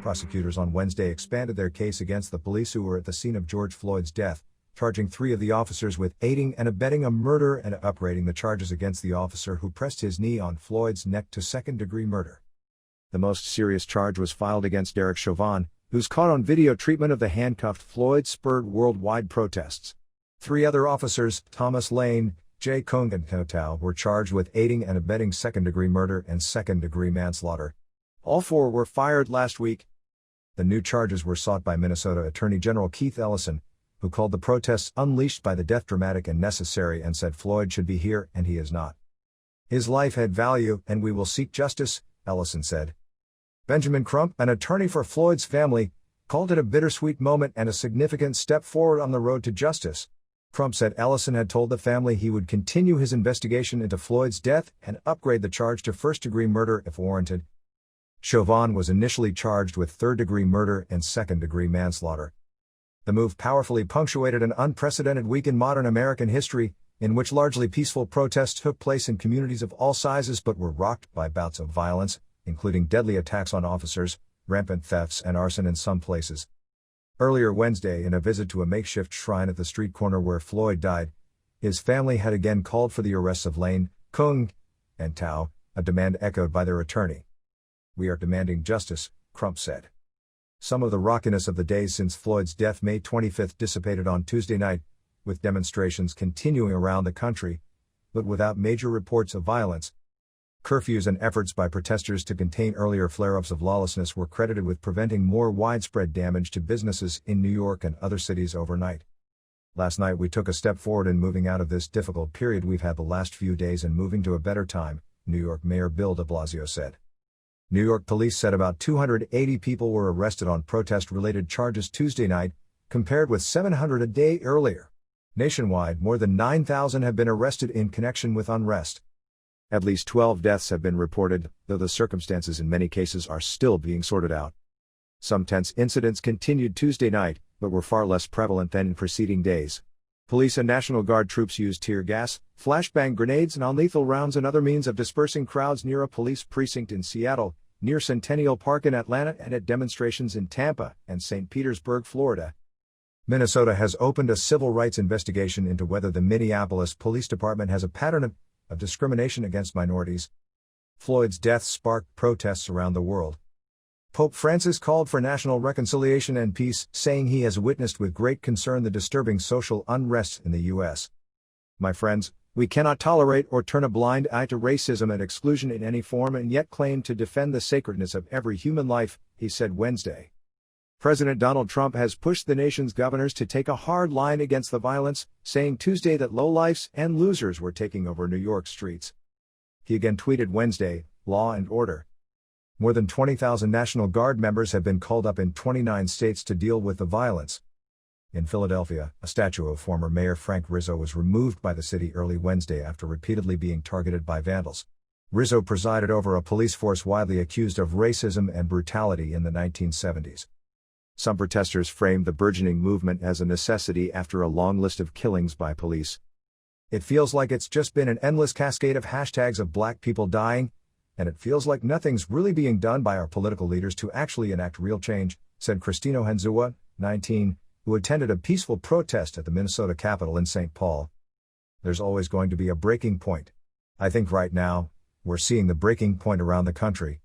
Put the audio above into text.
Prosecutors on Wednesday expanded their case against the police who were at the scene of George Floyd's death, charging 3 of the officers with aiding and abetting a murder and upgrading the charges against the officer who pressed his knee on Floyd's neck to second-degree murder. The most serious charge was filed against Derek Chauvin, whose caught-on video treatment of the handcuffed Floyd spurred worldwide protests. 3 other officers, Thomas Lane, Jay Kung and Tao, were charged with aiding and abetting second-degree murder and second-degree manslaughter. All 4 were fired last week. The new charges were sought by Minnesota Attorney General Keith Ellison, who called the protests unleashed by the death dramatic and necessary and said Floyd should be here and he is not. His life had value and we will seek justice, Ellison said. Benjamin Crump, an attorney for Floyd's family, called it a bittersweet moment and a significant step forward on the road to justice. Crump said Ellison had told the family he would continue his investigation into Floyd's death and upgrade the charge to first-degree murder if warranted. Chauvin was initially charged with third-degree murder and second-degree manslaughter. The move powerfully punctuated an unprecedented week in modern American history, in which largely peaceful protests took place in communities of all sizes but were rocked by bouts of violence, including deadly attacks on officers, rampant thefts and arson in some places. Earlier Wednesday, in a visit to a makeshift shrine at the street corner where Floyd died, his family had again called for the arrests of Lane, Kung, and Tao, a demand echoed by their attorney. "We are demanding justice," Crump said. Some of the rockiness of the days since Floyd's death May 25 dissipated on Tuesday night, with demonstrations continuing around the country, but without major reports of violence. Curfews and efforts by protesters to contain earlier flare-ups of lawlessness were credited with preventing more widespread damage to businesses in New York and other cities overnight. "Last night we took a step forward in moving out of this difficult period we've had the last few days and moving to a better time," New York Mayor Bill de Blasio said. New York police said about 280 people were arrested on protest-related charges Tuesday night, compared with 700 a day earlier. Nationwide, more than 9,000 have been arrested in connection with unrest. At least 12 deaths have been reported, though the circumstances in many cases are still being sorted out. Some tense incidents continued Tuesday night, but were far less prevalent than in preceding days. Police and National Guard troops used tear gas, flashbang grenades, non-lethal rounds and other means of dispersing crowds near a police precinct in Seattle, near Centennial Park in Atlanta, and at demonstrations in Tampa and St. Petersburg, Florida. Minnesota has opened a civil rights investigation into whether the Minneapolis Police Department has a pattern of discrimination against minorities. Floyd's death sparked protests around the world. Pope Francis called for national reconciliation and peace, saying he has witnessed with great concern the disturbing social unrest in the U.S. "My friends, we cannot tolerate or turn a blind eye to racism and exclusion in any form and yet claim to defend the sacredness of every human life," he said Wednesday. President Donald Trump has pushed the nation's governors to take a hard line against the violence, saying Tuesday that lowlifes and losers were taking over New York streets. He again tweeted Wednesday, "Law and order." More than 20,000 National Guard members have been called up in 29 states to deal with the violence. In Philadelphia, a statue of former Mayor Frank Rizzo was removed by the city early Wednesday after repeatedly being targeted by vandals. Rizzo presided over a police force widely accused of racism and brutality in the 1970s. Some protesters framed the burgeoning movement as a necessity after a long list of killings by police. "It feels like it's just been an endless cascade of hashtags of black people dying, and it feels like nothing's really being done by our political leaders to actually enact real change," said Cristino Henzua, 19, who attended a peaceful protest at the Minnesota Capitol in St. Paul. "There's always going to be a breaking point. I think right now, we're seeing the breaking point around the country,"